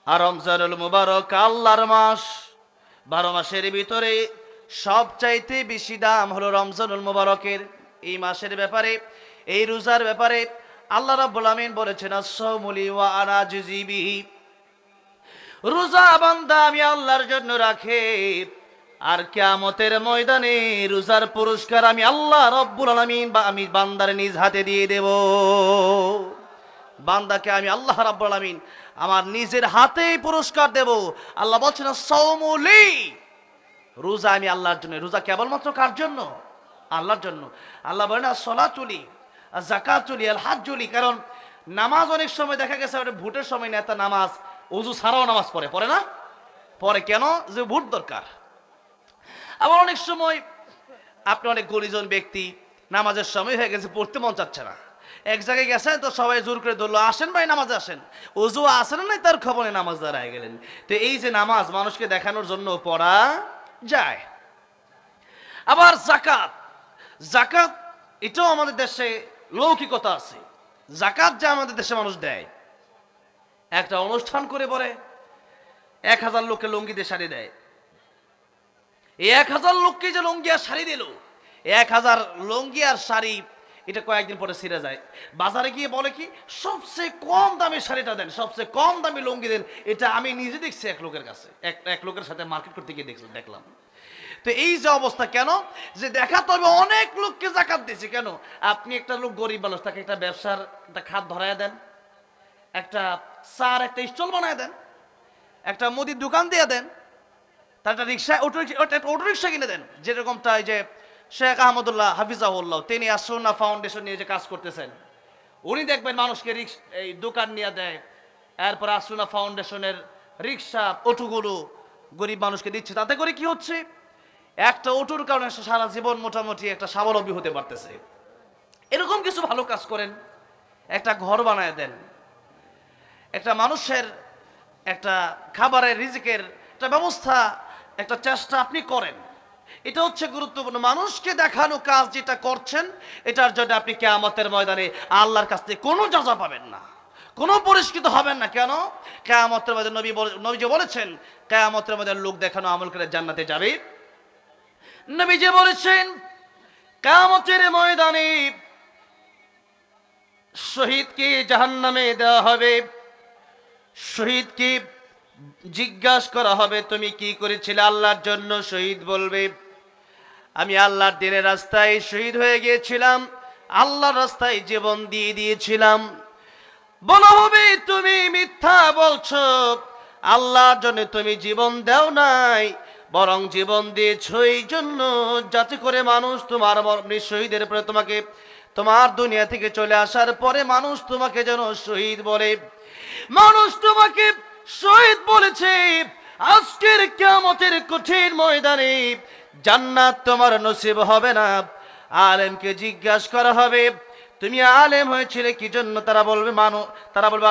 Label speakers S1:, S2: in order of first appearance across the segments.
S1: আর রমজানুল মুবারক আল্লাহর মাস, 12 মাসের ভিতরে সবচাইতে বেশি দাম হলো রমজানুল মুবারকের। এই মাসের ব্যাপারে, এই রোজার ব্যাপারে আল্লাহ রাব্বুল আমিন বলেছেন, আস-সাওমু লি ওয়া আনা আজজি বিহি। রোজা বান্দা আমি আল্লাহর জন্য রাখে, আর কিয়ামতের ময়দানে রোজার পুরস্কার আমি আল্লাহ রাব্বুল আলামিন বা আমি বান্দার নিজ হাতে দিয়ে দেব। বান্দাকে আমি আল্লাহ রাব্বুল আলামিন আমার নিজের হাতেই পুরস্কার দেব। আল্লাহ বলছেন আস-সাওমু লি, রোজা আমি আল্লাহর জন্য। রোজা কেবলমাত্র কার জন্য? আল্লাহর জন্য। আল্লাহ বলেন আস-সালাতু লি, আজ-যাকাতু লি, আল-হাজ্জু লি। কারণ নামাজ অনেক সময় দেখা গেছে ভোটের সময় নেতা নামাজ ওযু ছাড়াও নামাজ পড়ে না? পড়ে কেন? যে ভোট দরকার। আবার অনেক সময় আপনি অনেক গরিজন ব্যক্তি, নামাজের সময় হয়ে গেছে, পড়তে মন চাচ্ছে না, এক জায়গায় গেছেন তো সবাই জোর করে ধরলো, আসেন ভাই নামাজে আসেন। ওযু আসেন নাই, তার খবরে নামাজ দাঁড়ায় গেলেন। তো এই যে নামাজ মানুষকে দেখানোর জন্য পড়া যায়। আবার যাকাত, যাকাত এটাও আমাদের দেশে লৌকিকতা আছে। যাকাত যা আমাদের দেশে মানুষ দেয়, একটা অনুষ্ঠান করে পরে 1000 লোককে লুঙ্গি দিয়ে শাড়ি দেয়। এই 1000 লোককে যে লুঙ্গি আর শাড়ি দিল, 1000 লুঙ্গি আর শাড়ি, এটা কয়েকদিন পরে ছিঁড়ে যায়। বাজারে গিয়ে বলে কি, সবচেয়ে কম দামি শাড়িটা দেন, সবচেয়ে কম দামি লুঙ্গি দেন। এটা আমি নিজে দেখছি এক লোকের কাছে, এক লোকের সাথে মার্কেট করতে গিয়ে দেখলাম। তো এই যে অবস্থা, কেন যে দেখাতে হবে অনেক লোককে যাকাত দিয়েছে। কেন? আপনি একটা লোক গরিব মানুষ, তাকে একটা ব্যবসার একটা খাত ধরায় দেন, একটা চার একটা স্টল বানায় দেন, একটা মুদির দোকান দিয়ে দেন, তার একটা রিক্সা অটো রিক্সা কিনে দেন। যেরকমটা যে শেখ আহমদুল্লাহ হাফিজাহুল্লাহ, তিনি আসুন্নাহ ফাউন্ডেশন নিয়ে যে কাজ করতেছেন, উনি দেখবেন মানুষকে এই দোকান নিয়ে দেয়, এরপর আসুন্নাহ ফাউন্ডেশনের রিক্সা অটোগুলো গরিব মানুষকে দিচ্ছে। তাতে করে কি হচ্ছে, একটা অটোর কারণে সারা জীবন মোটামুটি একটা স্বাবলম্বী হতে পারতেছে। এরকম কিছু ভালো কাজ করেন, একটা ঘর বানায় দেন, একটা মানুষের একটা খাবারের রিজিকের একটা ব্যবস্থা, একটা চেষ্টা আপনি করেন। এটা হচ্ছে গুরুত্বপূর্ণ। মানুষকে দেখানো কাজ যেটা করছেন, এটার জন্য আপনি কিয়ামতের ময়দানে আল্লাহর কাছ থেকে কোনো যাজা পাবেন না, কোনো পুরস্কৃত হবেন না। কেন? কিয়ামতের ময়দানে নবীজি বলেছেন, কিয়ামতের ময়দানে লোক দেখানো আমল করে জান্নাতে যাবে। নবীজি বলেছেন, কিয়ামতের ময়দানে শহীদকে জাহান্নামে দেওয়া হবে। শহীদকে জিজ্ঞাসা করা হবে, তুমি কি করেছিলে আল্লাহর জন্য? শহীদ বলবে, আমি আল্লাহর দ্বীনের রাস্তায় শহীদ হয়ে গিয়েছিলাম, আল্লাহর রাস্তায় জীবন দিয়ে দিয়েছিলাম। বলা হবে, তুমি মিথ্যা বলছো, আল্লাহর জন্য তুমি জীবন দাও নাই, বরং জীবন দিয়েছ এই জন্য যাতে করে মানুষ তোমার শহীদের পরে তোমাকে, তোমার দুনিয়া থেকে চলে আসার পরে মানুষ তোমাকে যেন শহীদ বলে। মানুষ তোমাকে শহীদ বলেছে। আজকের কিয়ামতের কঠিন ময়দানে জান্নাত তোমার নসিব হবে না। আলেমকে জিজ্ঞাসা করা হবে, তুমি আলেম হয়েছিলে কি জন্য? তারা বলবে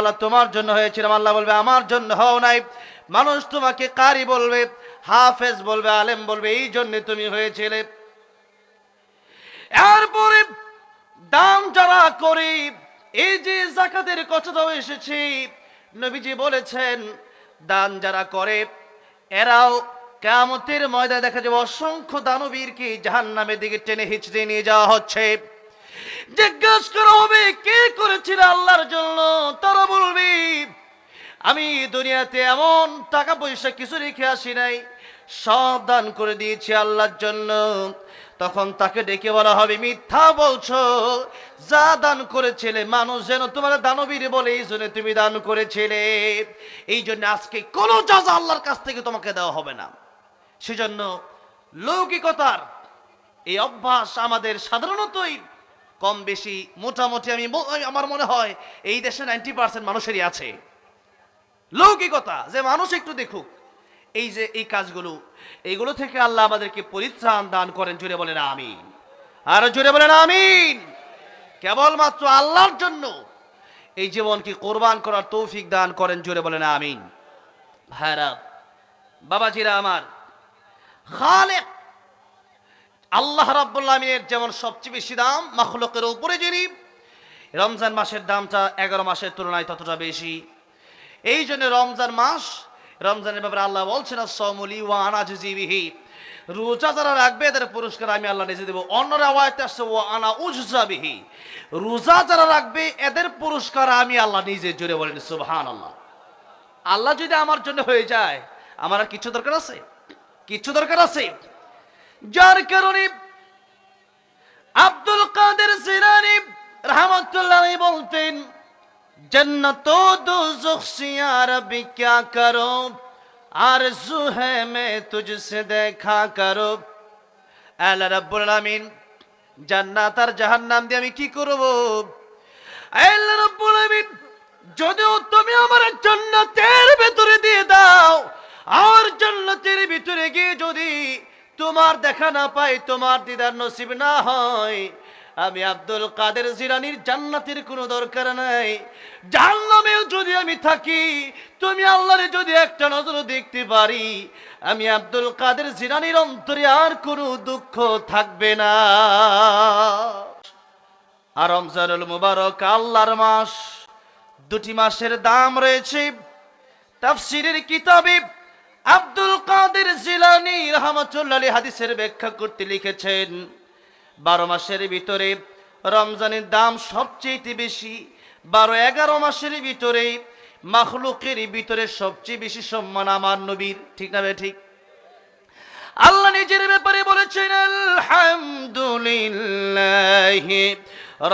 S1: আল্লাহ তোমার জন্য হয়েছিলাম। আল্লাহ বলবে, আমার জন্য হও নাই। মানুষ তোমাকে কারি বলবে, হাফেজ বলবে, আলেম বলবে, এই জন্য তুমি হয়েছিলে। এরপরে দান যারা করে, এই যে যাকাতের কথাটাও এসেছে, নবীজি বলেছেন, দান যারা করে এরাও কিয়ামতের ময়দানে দেখা যাবে অসংখ্য দানবীরকে জাহান্নামের দিকে টেনে হিচড়ে নিয়ে যাওয়া হচ্ছে। জিজ্ঞাসা করা হবে, কে করেছিল আল্লাহর জন্য? তারা বলবে, আমি দুনিয়াতে এমন টাকা পয়সা কিছু রেখে আসি নাই, সব দান করে দিয়েছি আল্লাহর জন্য। তখন তাকে ডেকে বলা হবে, মিথ্যা বলছো, যা দান করেছিলে মানুষ যেন তোমার দানবীর বলে, এই জন্য তুমি দান করেছিলে। এই জন্য আজকে কোনো যাজা আল্লাহর কাছ থেকে তোমাকে দেওয়া হবে না। সেজন্য লৌকিকতার এই অভ্যাস আমাদের সাধারণতই কম বেশি মোটামুটি আমার মনে হয় এই দেশে 90% মানুষেরই আছে লৌকিকতা, যে মানুষ একটু দেখুক। এই যে এই কাজগুলো, এইগুলো থেকে আল্লাহ আমাদেরকে পরিত্রাণ দান করেন। জোরে বলেন আমিন, আর জোরে বলেন আমিন। কেবলমাত্র আল্লাহর জন্য এই জীবনকে কোরবান করার তৌফিক দান করেন। জোরে বলেন আমিন। ভাইরা, বাবাজিরা আমার, খালেক আল্লাহ রাব্বুল আমিনের যেমন সবচেয়ে বেশি দাম, মাখলুকের উপরে যিনি, রমজান মাসের দামটা 11 মাসের তুলনায় ততটা বেশি। এই জন্য রমজান মাস, রমজানের ব্যাপারে আল্লাহ বলছেন as-সাওমুলি ওয়া আনা আজজি বিহি, রোজা যারা রাখবে এদের পুরস্কার আমি আল্লাহ নিজে দেব। অন্য রাওয়ায়াতে আসছে ওয়া আনা উজজা বিহি, রোজা যারা রাখবে এদের পুরস্কার আমি আল্লাহ নিজে। জোরে বলেন সুবহানাল্লাহ। আল্লাহ যদি আমার জন্য হয়ে যায়, আমার আর কিছু দরকার আছে? কিছু দরকার আছে? যার কারণে আব্দুল কাদের জিলানী রাহমাতুল্লাহ আলাইহি বলতেন, जन्नत दोज़ख से या रब्बी क्या करो, आरज़ू है मैं तुझसे देखा करो। আল্লাহ রাব্বুল আলামিন, জান্নাত আর জাহান্নাম দিয়ে আমি কি করব? আল্লাহ রাব্বুল আলামিন, যদিও তুমি আমার জান্নাতের ভিতরে দিয়ে দাও, আর জান্নাতের ভিতরে গিয়ে যদি তোমার দেখা না পাই, তোমার দিদার নসিব না হয়, আমি আব্দুল কাদের জিলানীর জান্নাতের কোনো দরকার নাই। জাহান্নামেও যদি আমি থাকি, তুমি আল্লাহরে যদি একটা নজর দেখতে পারি, আমি আব্দুল কাদের জিলানীর অন্তরে আর কোনো দুঃখ থাকবে না। আর রমজানুল মুবারক আল্লাহর মাস, দুটি মাসের দাম রয়েছে। তাফসীরের কিতাবে আব্দুল কাদের জিলানী রাহমাতুল্লাহ আলাইহি হাদিসের ব্যাখ্যা করতে লিখেছেন, 12 মাসের ভিতরে রমজানের দাম সবচেয়ে বেশি। 12-11 মাসের ভিতরে মাখলুকের ভিতরে সবচেয়ে বেশি সম্মান আমার নবীর। ঠিক না ভাই? ঠিক। আল্লাহ নিজের ব্যাপারে বলেছেন আলহামদুলিল্লাহি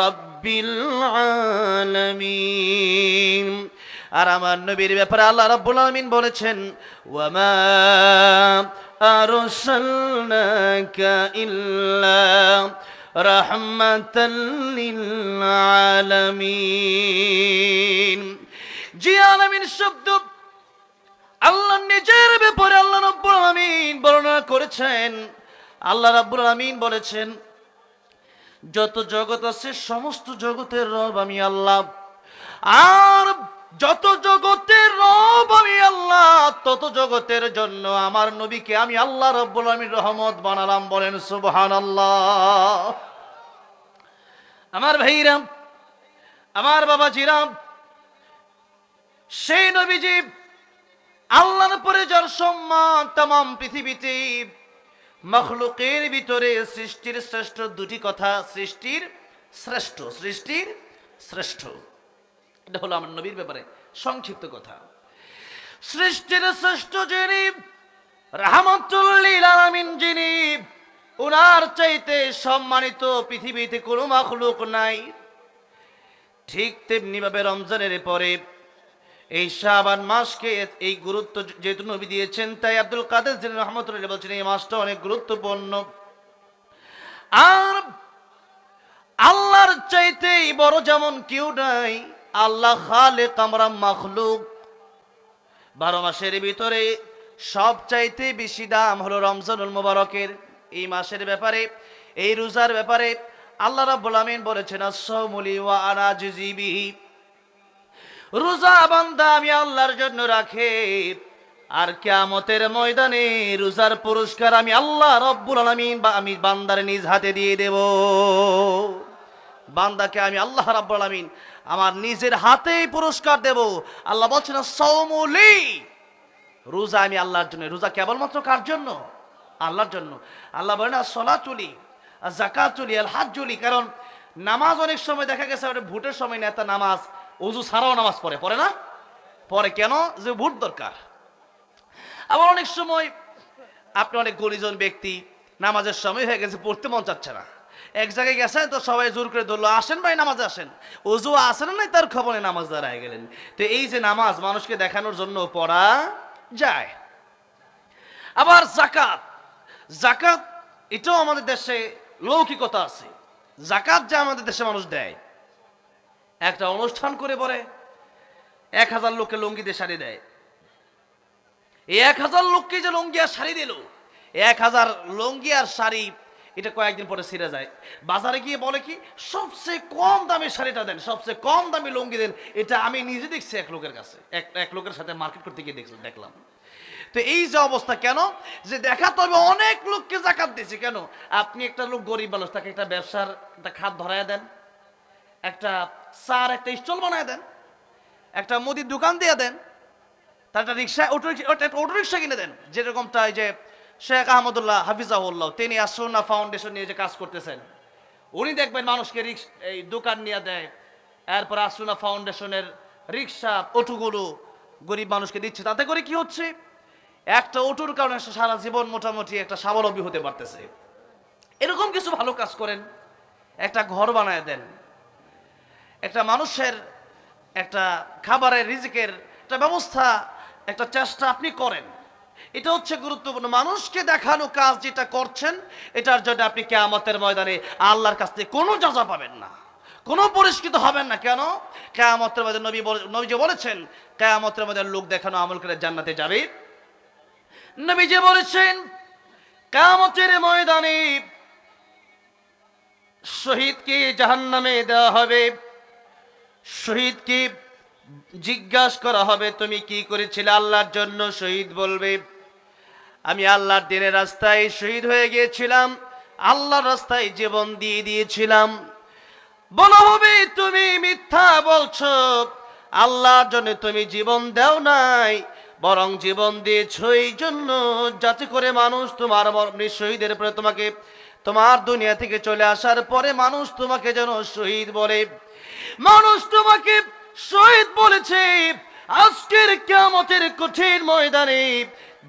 S1: রাব্বিল আলামিন। আর আমার নবীর ব্যাপারে আল্লাহ রাব্বুল আলামিন বলেছেন ওয়ামা আরসালনাকা ইল্লা রাহমাতাল লিল আলামিন। জি আলামিন শব্দ আল্লাহ নিজের ব্যাপারে আল্লাহ রাব্বুল আলামিন বর্ণনা করেছেন। আল্লাহ রাব্বুল আলামিন বলেছেন, যত জগৎ আছে সমস্ত জগতের রব আমি আল্লাহ, আর যত জগতের রব আমি আল্লাহ, তত জগতের জন্য আমার নবীকে আমি আল্লাহ রাব্বুল আলামিন রহমত বানালাম। বলেন সুবহানাল্লাহ। আমার ভাইরা, আমার বাবাজিরা, সেই নবীজি আল্লাহর পরে যার সম্মান तमाम পৃথিবীতে, মাখলুকের ভিতরে সৃষ্টির শ্রেষ্ঠ দুটি কথা, সৃষ্টির শ্রেষ্ঠ, সৃষ্টির শ্রেষ্ঠ। এটা হলো আমার নবীর ব্যাপারে সংক্ষিপ্ত কথা। সৃষ্টির শ্রেষ্ঠ যিনি, রাহমাতুল লিল আলামিন যিনি, ওনার চাইতে সম্মানিত পৃথিবীতে কোনো মাখলুক নাই। ঠিক তেমনি ভাবে রমজানের পরে এই শাবান মাসকে এই গুরুত্ব যেহেতু নবী দিয়েছেন, তাই আব্দুল কাদের জিলানী রাহমাতুল্লাহ বলছেন এই মাসটা অনেক গুরুত্বপূর্ণ। আর আল্লাহর চাইতে বড় যেমন কেউ নাই, আল্লাহ খালেক, আমরা মাখলুক। 12 মাসের ভিতরে সব চাইতে বেশি দাম হলো রমজানুল মুবারকের এই মাসের ব্যাপারে, এই রোজার ব্যাপারে আল্লাহ রাব্বুল আলামিন বলেছেন আস-সাওমুলি ওয়া আনা আজজি বিহি, রোজা বান্দা আমি আল্লাহর জন্য রাখে, আর কিয়ামতের ময়দানে রোজার পুরস্কার আমি আল্লাহ রাব্বুল আলামিন বা আমি বান্দার নিজ হাতে দিয়ে দেব। বান্দাকে আমি আল্লাহ রাব্বুল আলামিন আমার নিজের হাতেই পুরস্কার দেব। আল্লাহ বলছেন সাওমুলি, রোজা আমি আল্লাহর জন্য। রোজা কেবলমাত্র কার জন্য? আল্লাহর জন্য। আল্লাহ বলেন as-সালাতুলি আজ-যাকাতুলি আল-হাজ্জুলি। কারণ নামাজ অনেক সময় দেখা গেছে ভোটের সময় নেতা নামাজ ওযু ছাড়াও নামাজ পড়ে না? পড়ে কেন? যে ভোট দরকার। আবার অনেক সময় আপনি অনেক গরিজন ব্যক্তি, নামাজের সময় হয়ে গেছে, পড়তে মন চাচ্ছে না, এক জায়গায় গেছেন তো সবাই জোর করে ধরলো, আসেন ভাই নামাজে আসেন। ওযু আসেন নাই, তার খবরে নামাজ দাঁড়ায় গেলেন। তো এই যে নামাজ মানুষকে দেখানোর জন্য পড়া যায়। আবার যাকাত, যাকাত এটাও আমাদের দেশে লৌকিকতা আছে। যাকাত যে আমাদের দেশে মানুষ দেয়, একটা অনুষ্ঠান করে পরে 1000 লোককে লুঙ্গি দিয়ে শাড়ি দেয়। এই 1000 লোককে যে লুঙ্গি আর শাড়ি দিল, 1000 লুঙ্গি আর শাড়ি, এটা কয়েকদিন পরে ছিঁড়ে যায়। বাজারে গিয়ে বলে কি, সবচেয়ে কম দামে শাড়িটা দেন, সবচেয়ে কম দামে লুঙ্গি দেন। এটা আমি নিজে দেখছি এক লোকের কাছে, এক লোকের সাথে মার্কেট করতে গিয়ে দেখলাম। তো এই যে অবস্থা কেন, যে দেখাতে হবে অনেক লোককে যাকাত দিয়েছে। কেন? আপনি একটা লোক গরিব মানুষ, তাকে একটা ব্যবসার একটা খাত ধরায় দেন, একটা চার একটা স্টল বানায় দেন, একটা মুদির দোকান দিয়ে দেন, তার একটা রিক্সা অটো রিক্সা কিনে দেন, যেরকমটা যে শেখ আহমদুল্লাহ হাফিজাহুল্লাহ তিনি আসুন্নাহ ফাউন্ডেশন নিয়ে যে কাজ করতেছেন, উনি দেখবেন মানুষকে এই দোকান নিয়ে দেয়, এরপর আসুন্নাহ ফাউন্ডেশনের রিক্সা অটোগুলো গরিব মানুষকে দিচ্ছে। তাতে করে কি হচ্ছে, একটা অটোর কারণে সে সারা জীবন মোটামুটি একটা স্বাবলম্বী হতে পারতেছে। এরকম কিছু ভালো কাজ করেন, একটা ঘর বানায় দেন, একটা মানুষের একটা খাবারের রিজিকের একটা ব্যবস্থা, একটা চেষ্টা আপনি করেন। এটা হচ্ছে গুরুত্বপূর্ণ। মানুষকে দেখানো কাজ যেটা করছেন, এটার জন্য আপনি কিয়ামতের ময়দানে আল্লাহর কাছ থেকে কোনো যাজা পাবেন না, কোনো পুরস্কৃত হবেন না। কেন? কিয়ামতের ময়দানে নবীজি বলেছেন, কিয়ামতের ময়দানে লোক দেখানো আমল করে জান্নাতে যাবে। নবীজি বলেছেন, কিয়ামতের ময়দানে শহীদকে জাহান্নামে দেওয়া হবে, শহীদকে জিজ্ঞাসা করা হবে তুমি কি করেছিলে আল্লাহর জন্য। শহীদ বলবে, আমি আল্লাহর দিনের রাস্তায় শহীদ হয়ে গিয়েছিলাম, আল্লাহর রাস্তায় জীবন দিয়ে দিয়েছিলাম। বলা হবে, তুমি মিথ্যা বলছো, আল্লাহর জন্য তুমি জীবন দাও নাই, বরং জীবন দিয়েছো এই জন্য যাতে করে মানুষ তোমার শহীদের পরে তোমাকে, তোমার দুনিয়া থেকে চলে আসার পরে মানুষ তোমাকে যেন শহীদ বলে। মানুষ তোমাকে শহীদ বলেছে। আজকের কিয়ামতের কঠিন ময়দানে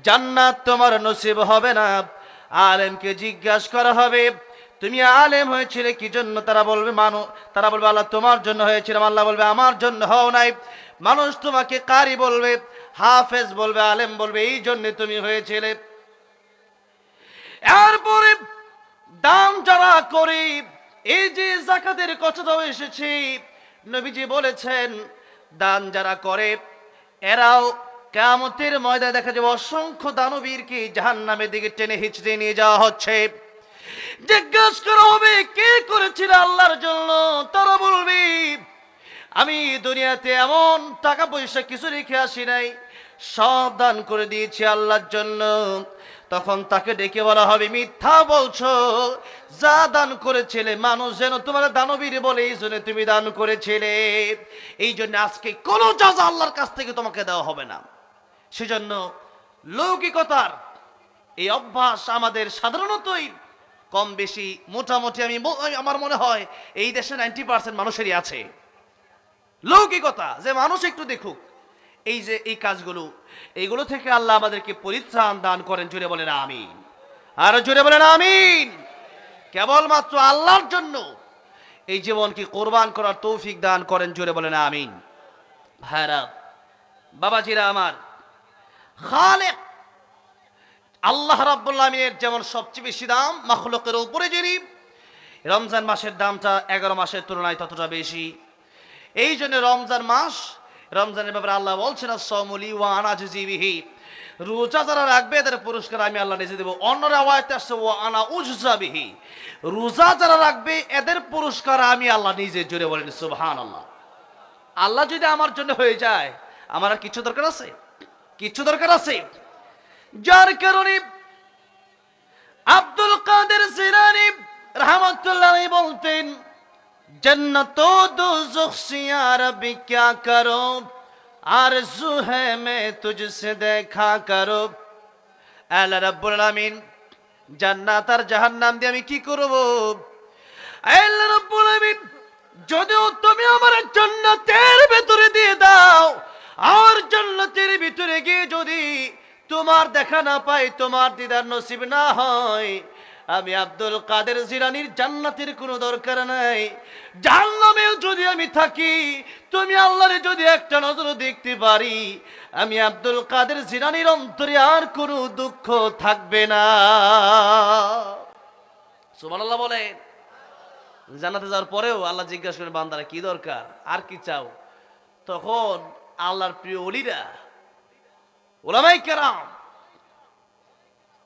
S1: জান্নাত তোমার নসিব হবে না। আলেমকে জিজ্ঞাসা করা হবে, তুমি আলেম হয়েছিলে কি জন্য? তারা বলবে আল্লাহ তোমার জন্য হয়েছিলাম। আল্লাহ বলবে, আমার জন্য হও নাই। মানুষ তোমাকে কারি বলবে, হাফেজ বলবে, আলেম বলবে, এই জন্য তুমি হয়েছিলে। এরপরে দান যারা করে, এই যে যাকাতের কথাটাও এসেছে, নবীজি বলেছেন দান যারা করে এরাও কিয়ামতের ময়দানে দেখা যাবে অসংখ্য দানবীরকে জাহান্নামের দিকে টেনে হিচড়ে নিয়ে যাওয়া হচ্ছে। জিজ্ঞাসা করা হবে, কে করেছিল আল্লাহর জন্য? তারা বলবে, আমি দুনিয়াতে এমন টাকা পয়সা কিছু রেখে আসি নাই, সব দান করে দিয়েছি আল্লাহর জন্য। তখন তাকে ডেকে বলা হবে, মিথ্যা বলছো, যা দান করেছিলে মানুষ যেন তোমার দানবীর বলে, এই জন্য তুমি দান করেছিলে। এই জন্য আজকে কোনো যাজা আল্লাহর কাছ থেকে তোমাকে দেওয়া হবে না। সেজন্য লৌকিকতার এই অভ্যাস আমাদের সাধারণতই কম বেশি মোটামুটি আমার মনে হয় এই দেশে 90% মানুষেরই আছে লৌকিকতা, যে মানুষ একটু দেখুক। এই যে এই কাজগুলো, এইগুলো থেকে আল্লাহ আমাদেরকে পরিত্রাণ দান করেন। জোরে বলেন আমিন, আর জোরে বলেন আমিন। কেবলমাত্র আল্লাহর জন্য এই জীবনকে কোরবান করার তৌফিক দান করেন। জোরে বলেন আমিন। ভাইরা, বাবাজিরা আমার, খালেক আল্লাহ রাব্বুল আলামিনের যেমন সবচেয়ে বেশি দাম মাখলুকের উপরে, যিনি রমজান মাসের দামটা 11 মাসের তুলনায় ততটা বেশি। এই জন্য রমজান মাস, রমজানের ব্যাপারে আল্লাহ বলছেন, আস-সাওমুলি ওয়া আনা আজজি বিহি, রোজা যারা রাখবে এদের পুরস্কার আমি আল্লাহ নিজে দেব। অন্য রাওয়ায়াতে আসছে ওয়া আনা উজজা বিহি, রোজা যারা রাখবে এদের পুরস্কার আমি আল্লাহ নিজে। জোরে বলেন সুবহানাল্লাহ। আল্লাহ যদি আমার জন্য হয়ে যায়, আমার আর কিছু দরকার আছে? কিছু দরকার আছে? যার কারণে আব্দুল কাদের জিলানী রাহমাতুল্লাহ আলাইহি বলতেন, जन्नत दोज़ख से या रब्बी क्या करो, आरज़ू है मैं तुझसे देखा करो। আল্লাহ রাব্বুল আলামিন, জান্নাত আর জাহান্নাম দিয়ে আমি কি করব? আল্লাহ রাব্বুল আলামিন, যদিও তুমি আমার জান্নাতের ভিতরে দিয়ে দাও, আর জান্নাতের ভিতরে গিয়ে যদি তোমার দেখা না পাই, তোমার দিদার নসিব না হয়, আমি আব্দুল কাদের জিলানীর জান্নাতের কোনো দরকার নাই। জাহান্নামেও যদি আমি থাকি, তুমি আল্লাহরে যদি একটা নজর দেখতে পারি, আমি আব্দুল কাদের জিলানীর অন্তরে আর কোনো দুঃখ থাকবে না। সুবহানাল্লাহ বলে। জান্নাতে যাওয়ার পরেও আল্লাহ জিজ্ঞাসা করেন, বান্দারা কি দরকার, আর কি চাও? তখন আল্লাহর প্রিয় ওলিরা, উলামায়ে কেরাম,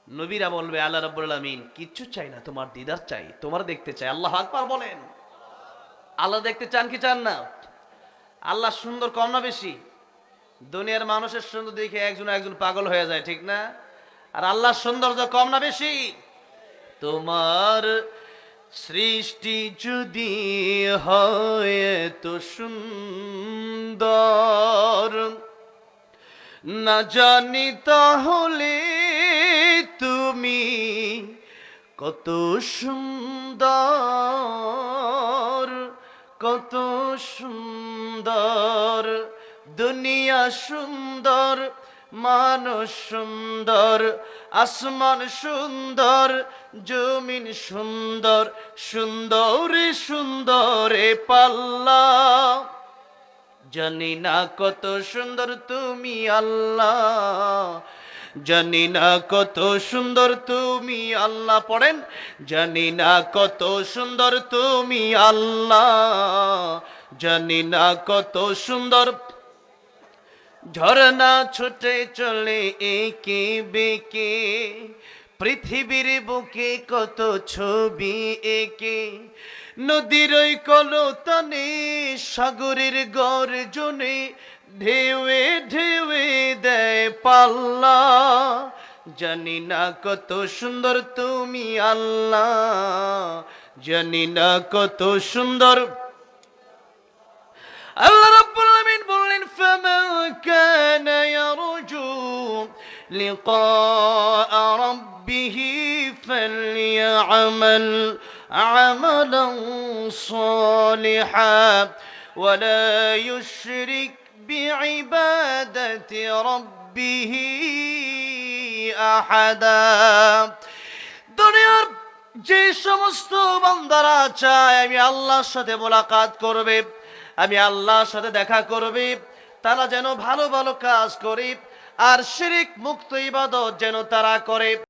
S1: নবীরা বলবে, আল্লাহ রাব্বুল আলামিন কিচ্ছু চাই না, তোমার দিদার চাই, তোমার দেখতে চাই। আল্লাহু আকবার বলেন। আল্লাহ দেখতে চান কি চান না? আল্লাহ সুন্দর কম না বেশি? দুনিয়ার মানুষের সুন্দর দেখে একজন পাগল হয়ে যায়, ঠিক না? আর আল্লাহর সৌন্দর্য কম না বেশি? তোমার সৃষ্টি যদি হয় তো সুন্দর, না জানি তাহলে তুমি কত সুন্দর, কত সুন্দর, দুনিয়া সুন্দর, মানুষ সুন্দর, আসমান সুন্দর, জমিন সুন্দর, সুন্দরে সুন্দরে পাল্লা। জানি না কত সুন্দর তুমি আল্লাহ, জানি না কত সুন্দর তুমি আল্লাহ। পড়েন, জানি না কত সুন্দর তুমি আল্লাহ, জানি না কত সুন্দর। ঝরনা ছুটে চলে একে বেঁকে, পৃথিবীর বুকে কত ছবি একে, নদীর ওই কলতানে, সাগরের গর্জনে, ঢেউে ঢেউে দেয় পাল্লা। জানি না কত সুন্দর তুমি আল্লাহ, জানি না কত সুন্দর। আল্লাহ রাব্বুল আলামিন বললেন, ফামান কানা ইয়ারজু লিকা রাব্বিহি ফালইআমাল আমালান সালিহান ওয়ালা ইউশরিক বিইবাদাতি রাব্বিহি আহাদা। দুনিয়ার যে সমস্ত বান্দারা চায় আমি আল্লাহর সাথে মোলাকাত করবে, আমি আল্লাহর সাথে দেখা করবে, তারা যেন ভালো ভালো কাজ করে আর শিরক মুক্ত ইবাদত যেন তারা করে।